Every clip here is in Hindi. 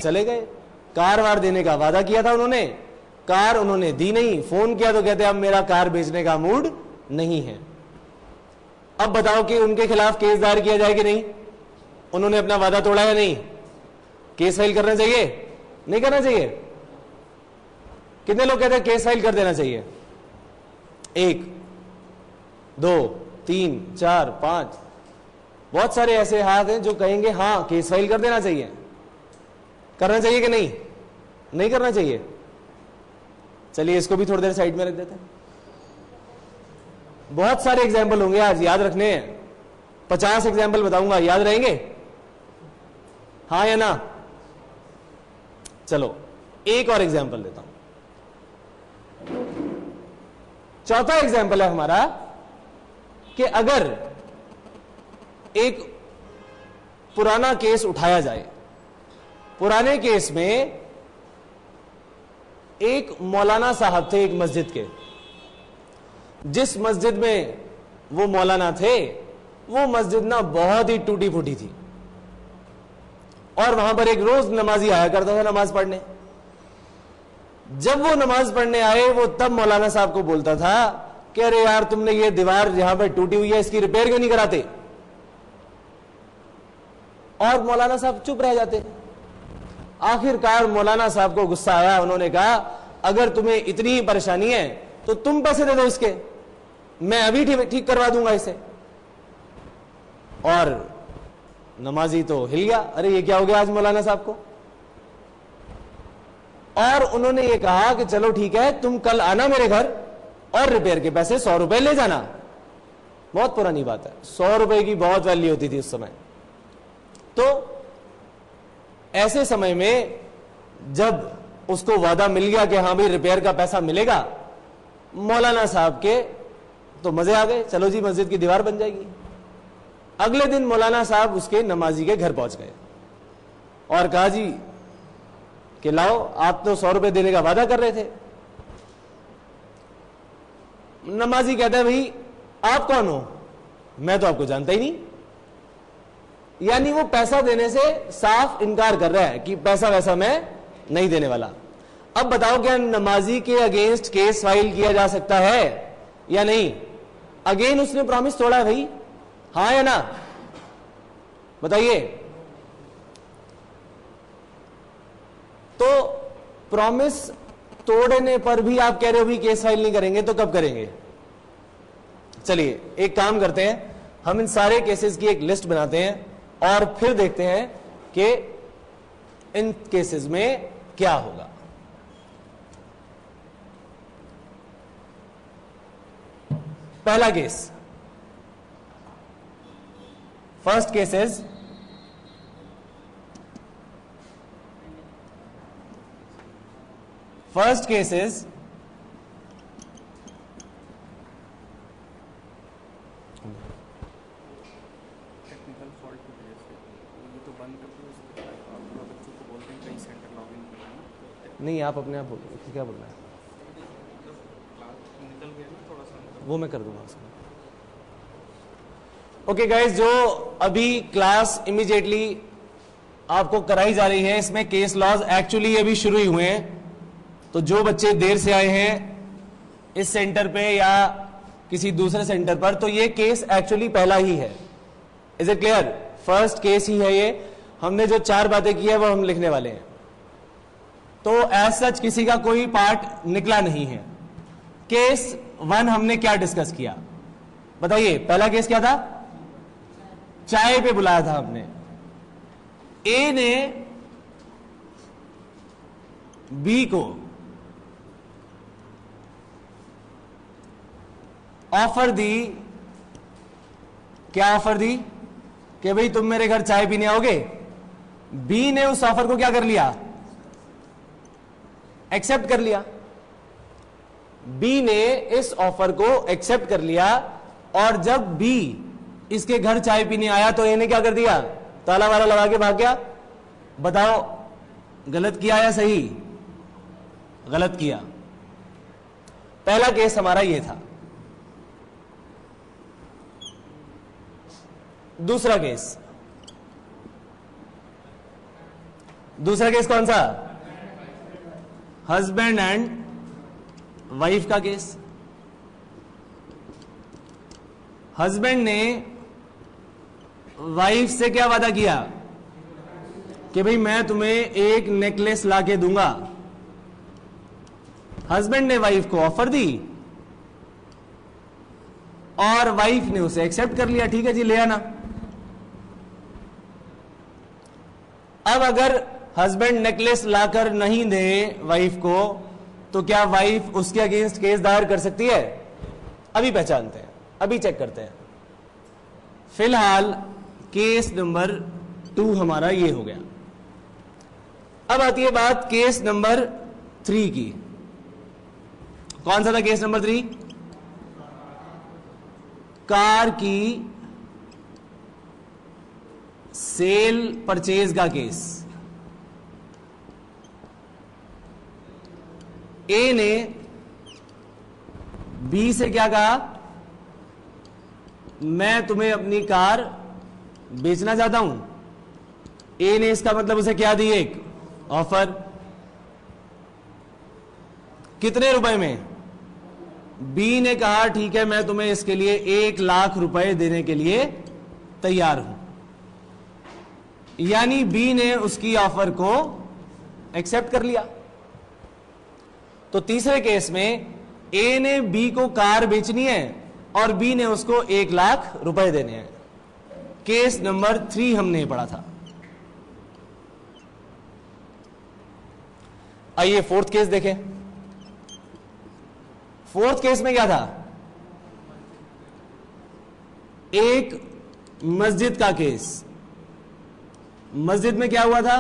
चले गए। कार वार देने का वादा किया था उन्होंने, कार उन्होंने दी नहीं। फोन किया तो कहते अब मेरा कार बेचने का मूड नहीं है। अब बताओ कि उनके खिलाफ केस दायर किया जाए कि नहीं? उन्होंने अपना वादा तोड़ा या नहीं? केस फाइल करना चाहिए, नहीं करना चाहिए? कितने लोग कहते हैं केस फाइल कर देना चाहिए? 1 2 3 4 5। बहुत सारे ऐसे हाथ हैं जो कहेंगे हां केस फाइल कर देना चाहिए। करना चाहिए कि नहीं? नहीं करना चाहिए। चलिए इसको भी थोड़ी देर साइड में रख देते हैं। बहुत सारे एग्जाम्पल होंगे आज, याद रखने हैं। 50 एग्जाम्पल बताऊंगा, याद रहेंगे? हाँ या ना? चलो एक और एग्जाम्पल देता हूं। चौथा एग्जाम्पल है हमारा कि अगर एक पुराना केस उठाया जाए, पुराने केस में एक मौलाना साहब थे एक मस्जिद के। जिस मस्जिद में वो मौलाना थे वो मस्जिद ना बहुत ही टूटी फूटी थी और वहां पर एक रोज नमाजी आया करता था नमाज पढ़ने। जब वो नमाज पढ़ने आए वो तब मौलाना साहब को बोलता था कि अरे यार तुमने ये दीवार यहां पर टूटी हुई है इसकी रिपेयर क्यों नहीं कराते? और मौलाना साहब चुप रह जाते। आखिरकार मौलाना साहब को गुस्सा आया। उन्होंने कहा अगर तुम्हें इतनी ही परेशानी है तो तुम पैसे दे दो इसके, मैं अभी ठीक करवा दूंगा इसे। और नमाजी तो हिल गया, अरे ये क्या हो गया आज मौलाना साहब को। और उन्होंने ये कहा कि चलो ठीक है तुम कल आना मेरे घर और रिपेयर के पैसे 100 रुपए ले जाना। बहुत पुरानी बात है, 100 रुपए की बहुत वैल्यू होती थी उस समय। तो ऐसे समय में जब उसको वादा मिल गया कि हाँ भाई रिपेयर का पैसा मिलेगा, मौलाना साहब के तो मजे आ गए, चलो जी मस्जिद की दीवार बन जाएगी। अगले दिन मौलाना साहब उसके नमाजी के घर पहुंच गए और कहा जी कि लाओ आप तो 100 रुपए देने का वादा कर रहे थे। नमाजी कहता है भाई आप कौन हो? मैं तो आपको जानता ही नहीं। यानी वो पैसा देने से साफ इनकार कर रहा है कि पैसा वैसा मैं नहीं देने वाला। अब बताओ क्या नमाजी के अगेंस्ट केस फाइल किया जा सकता है या नहीं? अगेन उसने प्रॉमिस तोड़ा है भाई, हाँ या ना? बताइए। तो प्रॉमिस तोड़ने पर भी आप कह रहे हो भी केस फाइल नहीं करेंगे, तो कब करेंगे? चलिए एक काम करते हैं, हम इन सारे केसेस की एक लिस्ट बनाते हैं और फिर देखते हैं कि इन केसेस में क्या होगा। पहला केस, फर्स्ट केस इज नहीं, आप अपने आप बोलो क्या बोलना है, वो मैं कर दूंगा उसमें। ओके गाइस, जो अभी क्लास इमीडिएटली आपको कराई जा रही है इसमें केस लॉज एक्चुअली अभी शुरू ही हुए हैं। तो जो बच्चे देर से आए हैं इस सेंटर पे या किसी दूसरे सेंटर पर, तो ये केस एक्चुअली पहला ही है। Is it clear? First case ही है ये। हमने जो 4 बातें की है वो हम लिखने वाले हैं। तो एज सच किसी का कोई पार्ट निकला नहीं है। केस 1 हमने क्या डिस्कस किया बताइए? पहला केस क्या था? चाय पे बुलाया था हमने। ए ने बी को ऑफर दी। क्या ऑफर दी? कि भाई तुम मेरे घर चाय पीने आओगे। बी ने उस ऑफर को क्या कर लिया? एक्सेप्ट कर लिया। बी ने इस ऑफर को एक्सेप्ट कर लिया और जब बी इसके घर चाय पीने आया तो ए ने क्या कर दिया? ताला वाला लगा के भाग गया। बताओ गलत किया या सही? गलत किया। पहला केस हमारा ये था। दूसरा केस, दूसरा केस कौन सा? हस्बैंड एंड वाइफ का केस। हस्बैंड ने वाइफ से क्या वादा किया कि भाई मैं तुम्हें एक नेकलेस लाके दूंगा। हस्बैंड ने वाइफ को ऑफर दी और वाइफ ने उसे एक्सेप्ट कर लिया, ठीक है जी ले आना। अब अगर हस्बैंड नेकलेस लाकर नहीं दे वाइफ को तो क्या वाइफ उसके अगेंस्ट केस दायर कर सकती है? अभी पहचानते हैं, अभी चेक करते हैं। फिलहाल केस नंबर 2 हमारा ये हो गया। अब आती है बात केस नंबर 3 की। कौन सा था केस नंबर 3? कार की सेल परचेज का केस। ए ने बी से क्या कहा? मैं तुम्हें अपनी कार बेचना चाहता हूं। ए ने इसका मतलब उसे क्या दी? एक ऑफर। कितने रुपए में? बी ने कहा ठीक है मैं तुम्हें इसके लिए 1 लाख रुपए देने के लिए तैयार हूं। यानी बी ने उसकी ऑफर को एक्सेप्ट कर लिया। तो तीसरे केस में ए ने बी को कार बेचनी है और बी ने उसको 1 लाख रुपए देने हैं। केस नंबर 3 हमने पढ़ा था। आइए फोर्थ केस देखें। फोर्थ केस में क्या था? एक मस्जिद का केस। मस्जिद में क्या हुआ था?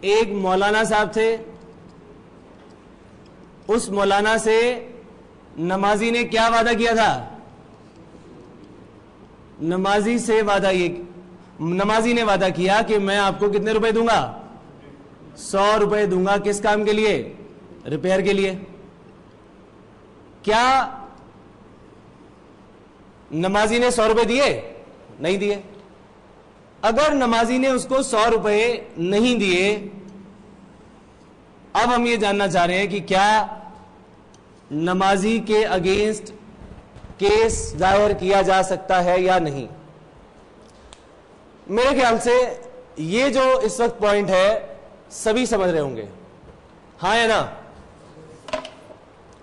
एक मौलाना साहब थे, उस मौलाना से नमाजी ने क्या वादा किया था? नमाजी ने वादा किया कि मैं आपको कितने रुपए दूंगा? 100 रुपए दूंगा। किस काम के लिए? रिपेयर के लिए। क्या नमाजी ने 100 रुपए दिए? नहीं दिए। अगर नमाजी ने उसको 100 रुपए नहीं दिए, अब हम ये जानना चाह रहे हैं कि क्या नमाजी के अगेंस्ट केस दायर किया जा सकता है या नहीं। मेरे ख्याल से ये जो इस वक्त पॉइंट है सभी समझ रहे होंगे, हाँ या ना?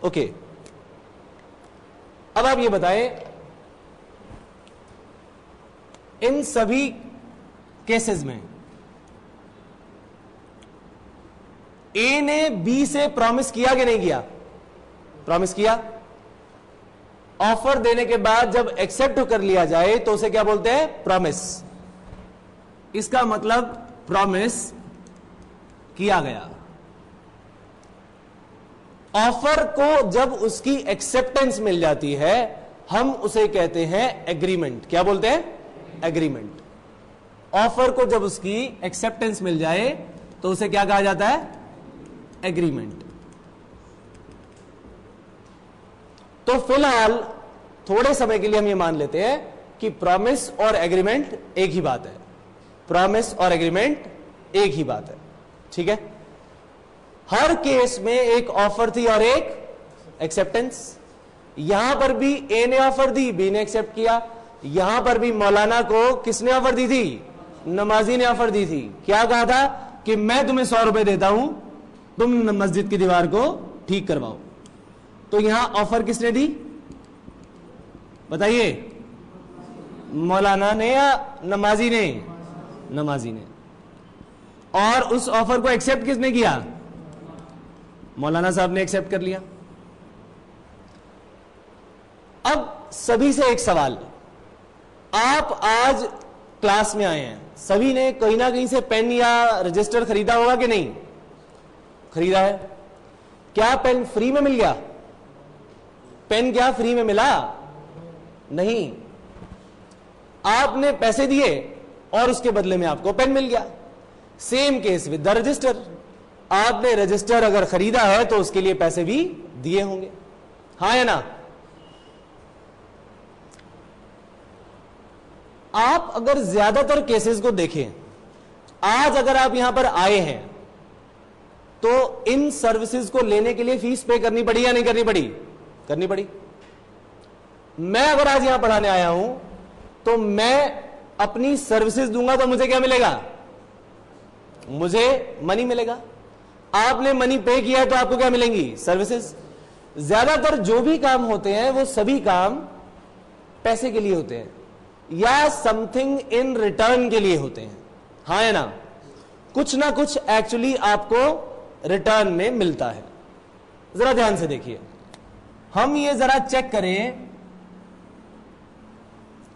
ओके। अब आप ये बताएं, इन सभी केसेस में ए ने बी से प्रॉमिस किया कि नहीं किया? प्रॉमिस किया। ऑफर देने के बाद जब एक्सेप्ट कर लिया जाए तो उसे क्या बोलते हैं? प्रॉमिस। इसका मतलब प्रॉमिस किया गया। ऑफर को जब उसकी एक्सेप्टेंस मिल जाती है हम उसे कहते हैं एग्रीमेंट। क्या बोलते हैं? एग्रीमेंट। ऑफर को जब उसकी एक्सेप्टेंस मिल जाए तो उसे क्या कहा जाता है? एग्रीमेंट। तो फिलहाल थोड़े समय के लिए हम ये मान लेते हैं कि प्रॉमिस और एग्रीमेंट एक ही बात है। प्रॉमिस और एग्रीमेंट एक ही बात है, ठीक है। हर केस में एक ऑफर थी और एक एक्सेप्टेंस। यहां पर भी ए ने ऑफर दी, बी ने एक्सेप्ट किया। यहां पर भी मौलाना को किसने ऑफर दी थी? नमाजी ने ऑफर दी थी। क्या कहा था? कि मैं तुम्हें 100 रुपए देता हूं, तुम मस्जिद की दीवार को ठीक करवाओ। तो यहां ऑफर किसने दी? बताइए, मौलाना ने या नमाजी ने? नमाजी ने। और उस ऑफर को एक्सेप्ट किसने किया? मौलाना साहब ने एक्सेप्ट कर लिया। अब सभी से एक सवाल, आप आज क्लास में आए हैं, सभी ने कहीं ना कहीं से पेन या रजिस्टर खरीदा होगा कि नहीं? खरीदा है। क्या पेन फ्री में मिल गया? पेन क्या फ्री में मिला? नहीं, आपने पैसे दिए और उसके बदले में आपको पेन मिल गया। Same case with the register. आपने रजिस्टर अगर खरीदा है तो उसके लिए पैसे भी दिए होंगे, हाँ या ना? आप अगर ज्यादातर केसेस को देखें, आज अगर आप यहां पर आए हैं तो इन सर्विसेज को लेने के लिए फीस पे करनी पड़ी या नहीं करनी पड़ी? करनी पड़ी। मैं अगर आज यहां पढ़ाने आया हूं तो मैं अपनी सर्विसेज दूंगा तो मुझे क्या मिलेगा? मुझे मनी मिलेगा। आपने मनी पे किया तो आपको क्या मिलेंगी? सर्विसेज। ज्यादातर जो भी काम होते हैं वो सभी काम पैसे के लिए होते हैं या समथिंग इन रिटर्न के लिए होते हैं, हाँ है ना? कुछ ना कुछ एक्चुअली आपको रिटर्न में मिलता है। जरा ध्यान से देखिए, हम ये जरा चेक करें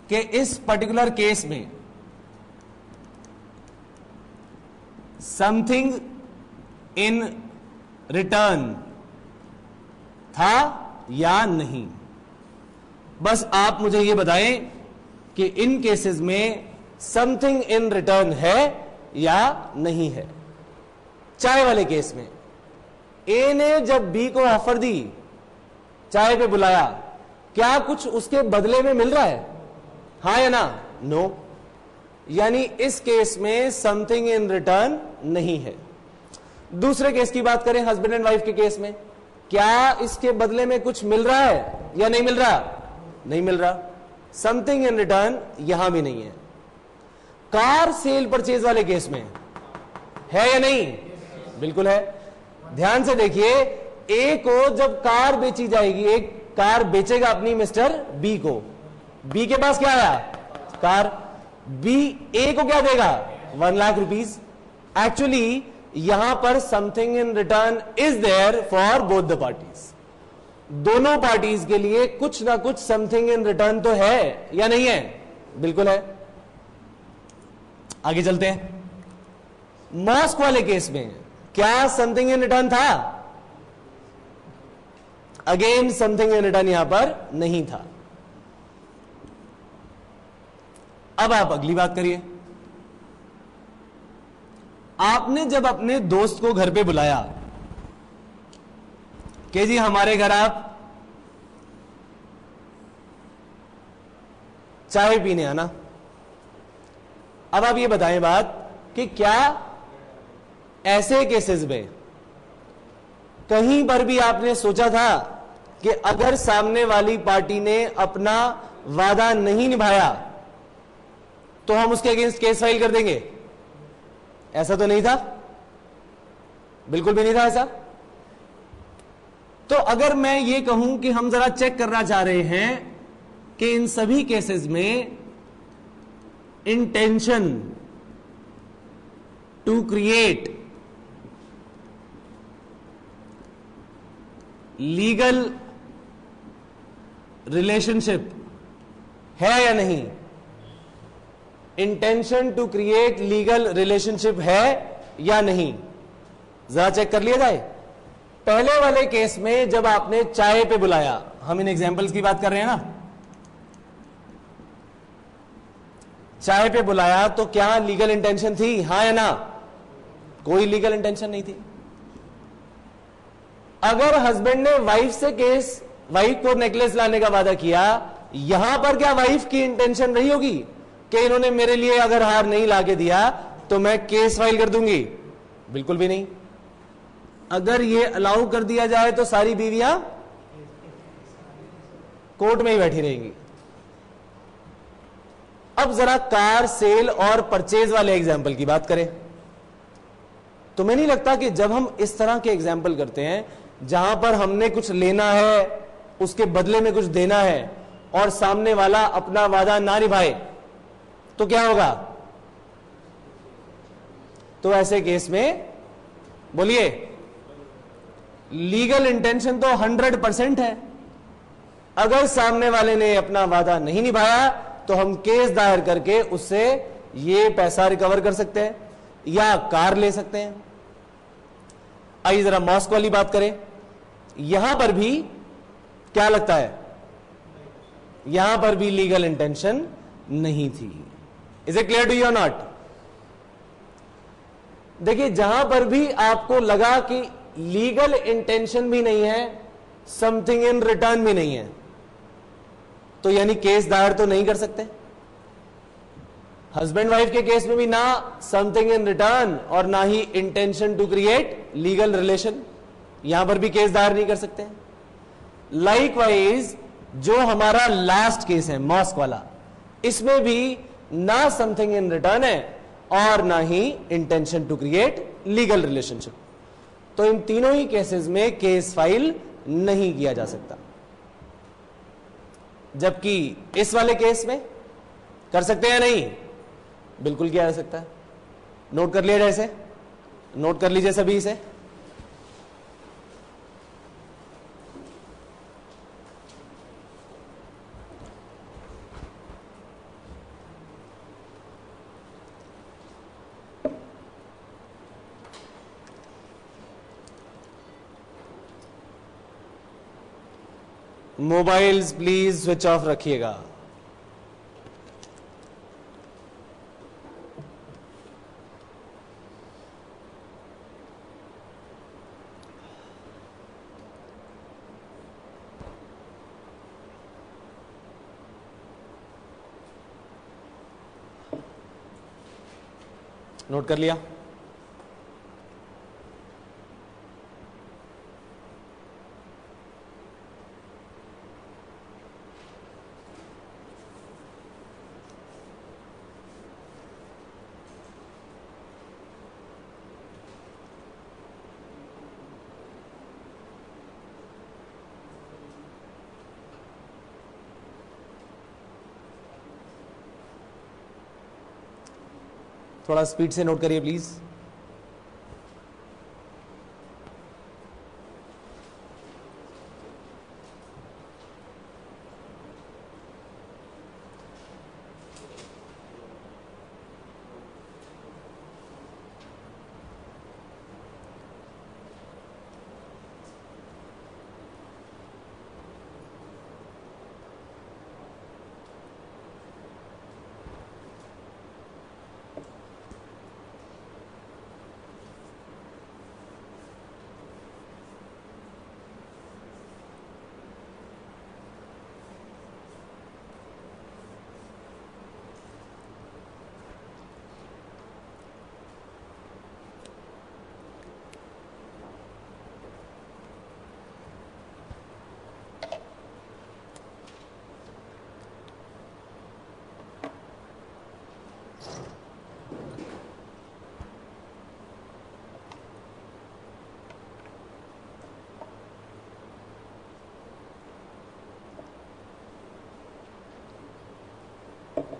कि इस पर्टिकुलर केस में समथिंग इन रिटर्न था या नहीं। बस आप मुझे यह बताएं कि इन केसेस में समथिंग इन रिटर्न है या नहीं है। चाय वाले केस में ए ने जब बी को ऑफर दी, चाय पे बुलाया, क्या कुछ उसके बदले में मिल रहा है? हाँ या ना? नो। यानी इस केस में समथिंग इन रिटर्न नहीं है। दूसरे केस की बात करें, हस्बैंड एंड वाइफ के केस में, क्या इसके बदले में कुछ मिल रहा है या नहीं मिल रहा? नहीं मिल रहा। समथिंग इन रिटर्न यहां भी नहीं है। कार सेल परचेज वाले केस में है या नहीं? बिल्कुल है। ध्यान से देखिए, ए को जब कार बेची जाएगी, एक कार बेचेगा अपनी मिस्टर बी को, बी के पास क्या आया? कार। बी ए को क्या देगा? 1 लाख रुपीज। एक्चुअली यहां पर something in return is there for both the parties. दोनों पार्टीज के लिए कुछ ना कुछ समथिंग इन रिटर्न तो है या नहीं है? बिल्कुल है। आगे चलते हैं। मॉस्क वाले केस में क्या समथिंग इन रिटर्न था? अगेन समथिंग इन रिटर्न यहां पर नहीं था। अब आप अगली बात करिए। आपने जब अपने दोस्त को घर पे बुलाया कि जी हमारे घर आप चाय पीने आना, अब आप ये बताएं बात कि क्या ऐसे केसेस में कहीं पर भी आपने सोचा था कि अगर सामने वाली पार्टी ने अपना वादा नहीं निभाया तो हम उसके अगेंस्ट केस फाइल कर देंगे? ऐसा तो नहीं था, बिल्कुल भी नहीं था ऐसा। तो अगर मैं ये कहूं कि हम जरा चेक करना चाह रहे हैं कि इन सभी केसेस में intention to create legal relationship है या नहीं? Intention to create legal relationship है या नहीं? जरा चेक कर लिया जाए। पहले वाले केस में जब आपने चाय पे बुलाया, हम इन एग्जांपल्स की बात कर रहे हैं ना, चाय पे बुलाया तो क्या लीगल इंटेंशन थी? हां या ना? कोई लीगल इंटेंशन नहीं थी। अगर हस्बैंड ने वाइफ को नेकलेस लाने का वादा किया, यहां पर क्या वाइफ की इंटेंशन रही होगी कि इन्होंने मेरे लिए अगर हार नहीं लाके दिया तो मैं केस फाइल कर दूंगी? बिल्कुल भी नहीं। अगर ये अलाउ कर दिया जाए तो सारी बीवियां कोर्ट में ही बैठी रहेंगी। अब जरा कार सेल और परचेज वाले एग्जाम्पल की बात करें तो मैं नहीं लगता कि जब हम इस तरह के एग्जाम्पल करते हैं जहां पर हमने कुछ लेना है, उसके बदले में कुछ देना है और सामने वाला अपना वादा ना निभाए तो क्या होगा? तो ऐसे केस में बोलिए, लीगल इंटेंशन तो 100% है। अगर सामने वाले ने अपना वादा नहीं निभाया तो हम केस दायर करके उससे ये पैसा रिकवर कर सकते हैं या कार ले सकते हैं। आइए जरा मॉस्क वाली बात करें। यहां पर भी क्या लगता है? यहां पर भी लीगल इंटेंशन नहीं थी। Is it clear to you और नॉट? देखिए, जहां पर भी आपको लगा कि लीगल इंटेंशन भी नहीं है, समथिंग इन रिटर्न भी नहीं है, तो यानी केस दायर तो नहीं कर सकते। हस्बैंड वाइफ के केस में भी ना समथिंग इन रिटर्न और ना ही intention to create legal relation, यहां पर भी केस दायर नहीं कर सकते। लाइकवाइज जो हमारा लास्ट केस है मॉस्क वाला, इसमें भी ना समथिंग इन रिटर्न है और ना ही intention to create legal relationship. तो इन तीनों ही केसेस में केस फाइल नहीं किया जा सकता। जबकि इस वाले केस में कर सकते हैं नहीं, बिल्कुल किया जा सकता है। नोट कर लिया जैसे, नोट कर लीजिए सभी इसे। मोबाइल्स प्लीज स्विच ऑफ रखिएगा। नोट कर लिया? थोड़ा स्पीड से नोट करिए प्लीज।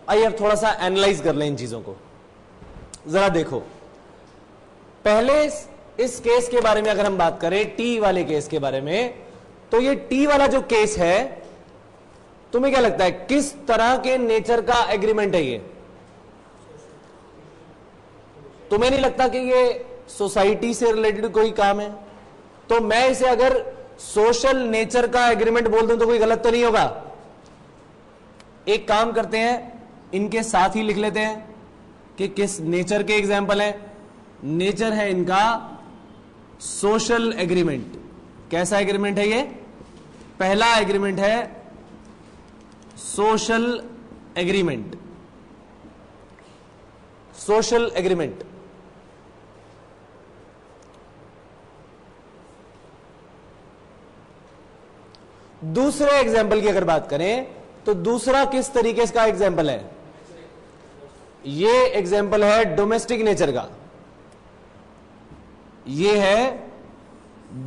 आइए अब थोड़ा सा एनालाइज कर लें इन चीजों को। जरा देखो, पहले इस केस के बारे में अगर हम बात करें, टी वाले केस के बारे में, तो ये टी वाला जो केस है, तुम्हें क्या लगता है किस तरह के नेचर का एग्रीमेंट है ये? तुम्हें नहीं लगता कि ये सोसाइटी से रिलेटेड कोई काम है? तो मैं इसे अगर सोशल नेचर का एग्रीमेंट बोल दूं तो कोई गलत तो नहीं होगा? एक काम करते हैं, इनके साथ ही लिख लेते हैं कि किस नेचर के एग्जाम्पल है। नेचर है इनका सोशल एग्रीमेंट। कैसा एग्रीमेंट है ये? पहला एग्रीमेंट है सोशल एग्रीमेंट। Social agreement. दूसरे एग्जाम्पल की अगर बात करें तो दूसरा किस तरीके का एग्जाम्पल है? ये एग्जाम्पल है डोमेस्टिक नेचर का। ये है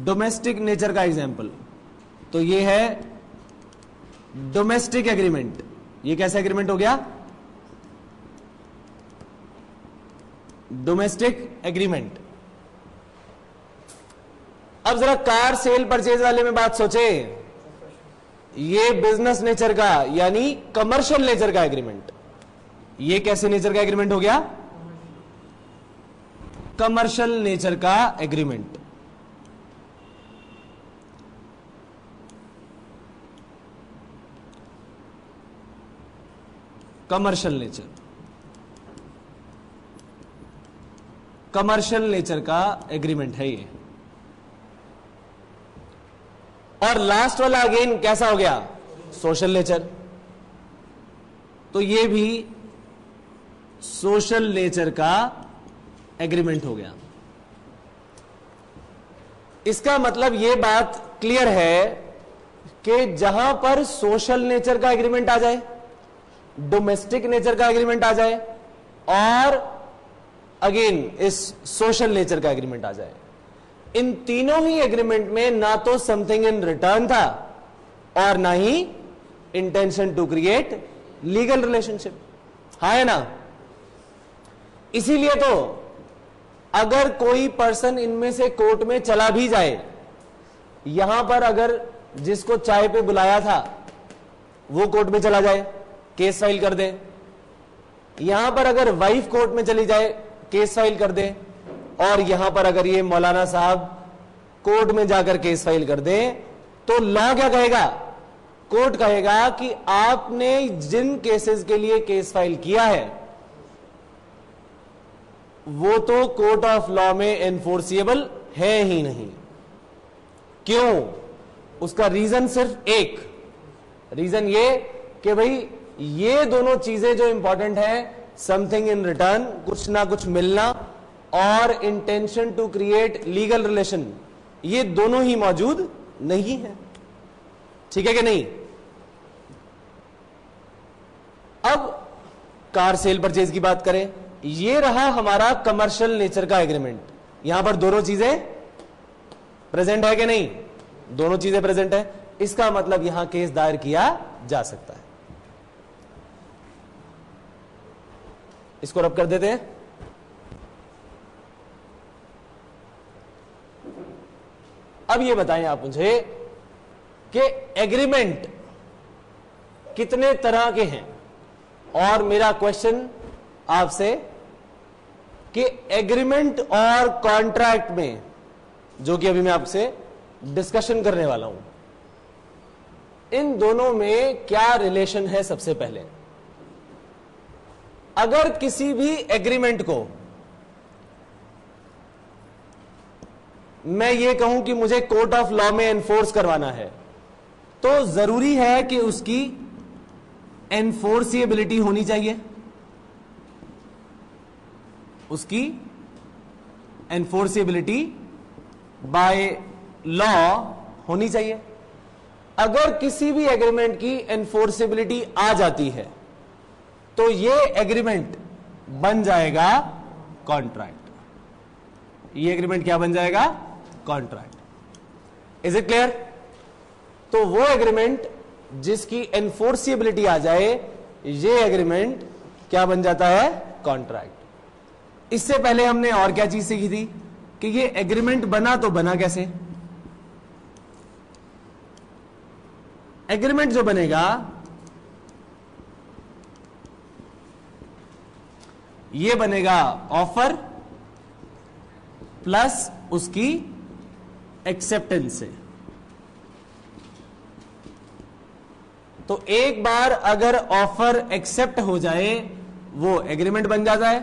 डोमेस्टिक नेचर का एग्जाम्पल। तो ये है डोमेस्टिक एग्रीमेंट। ये कैसा एग्रीमेंट हो गया? Domestic agreement. अब जरा कार सेल परचेज वाले में बात सोचे। ये बिजनेस नेचर का यानी कमर्शियल नेचर का एग्रीमेंट। ये कैसे नेचर का एग्रीमेंट हो गया? कमर्शियल नेचर का agreement. Commercial nature, commercial nature का एग्रीमेंट है ये। और लास्ट वाला अगेन कैसा हो गया? Social nature. तो ये भी सोशल नेचर का एग्रीमेंट हो गया। इसका मतलब यह बात क्लियर है कि जहां पर सोशल नेचर का एग्रीमेंट आ जाए, डोमेस्टिक नेचर का एग्रीमेंट आ जाए और अगेन इस सोशल नेचर का एग्रीमेंट आ जाए, इन तीनों ही एग्रीमेंट में ना तो समथिंग इन रिटर्न था और ना ही intention to create legal relationship, हाँ है ना। इसीलिए तो अगर कोई पर्सन इनमें से कोर्ट में चला भी जाए, यहां पर अगर जिसको चाय पे बुलाया था वो कोर्ट में चला जाए, केस फाइल कर दे, यहां पर अगर वाइफ कोर्ट में चली जाए, केस फाइल कर दे, और यहां पर अगर ये मौलाना साहब कोर्ट में जाकर केस फाइल कर दे, तो लॉ क्या कहेगा? कोर्ट कहेगा कि आपने जिन केसेस के लिए केस फाइल किया है वो तो कोर्ट ऑफ लॉ में एनफोर्सिएबल है ही नहीं। क्यों? उसका रीजन सिर्फ एक, रीजन ये कि भाई ये दोनों चीजें जो इंपॉर्टेंट है, समथिंग इन रिटर्न, कुछ ना कुछ मिलना, और intention to create legal relation, ये दोनों ही मौजूद नहीं है। ठीक है कि नहीं? अब कार सेल परचेज की बात करें, ये रहा हमारा कमर्शियल नेचर का एग्रीमेंट। यहां पर दोनों चीजें प्रेजेंट है कि नहीं? दोनों चीजें प्रेजेंट है। इसका मतलब यहां केस दायर किया जा सकता है। इसको रब कर देते हैं। अब ये बताएं आप मुझे कि एग्रीमेंट कितने तरह के हैं, और मेरा क्वेश्चन आपसे कि एग्रीमेंट और कॉन्ट्रैक्ट में, जो कि अभी मैं आपसे डिस्कशन करने वाला हूं, इन दोनों में क्या रिलेशन है? सबसे पहले, अगर किसी भी एग्रीमेंट को मैं ये कहूं कि मुझे कोर्ट ऑफ लॉ में एनफोर्स करवाना है, तो जरूरी है कि उसकी एनफोर्सिएबिलिटी होनी चाहिए, उसकी एनफोर्सिएबिलिटी बाय लॉ होनी चाहिए। अगर किसी भी एग्रीमेंट की एनफोर्सिबिलिटी आ जाती है तो ये एग्रीमेंट बन जाएगा कॉन्ट्रैक्ट। ये एग्रीमेंट क्या बन जाएगा? कॉन्ट्रैक्ट। Is it clear? तो वो एग्रीमेंट जिसकी एनफोर्सिबिलिटी आ जाए, ये एग्रीमेंट क्या बन जाता है? कॉन्ट्रैक्ट। इससे पहले हमने और क्या चीज सीखी थी कि ये एग्रीमेंट बना तो बना कैसे? एग्रीमेंट जो बनेगा ये बनेगा ऑफर प्लस उसकी एक्सेप्टेंस से। तो एक बार अगर ऑफर एक्सेप्ट हो जाए वो एग्रीमेंट बन जाता है,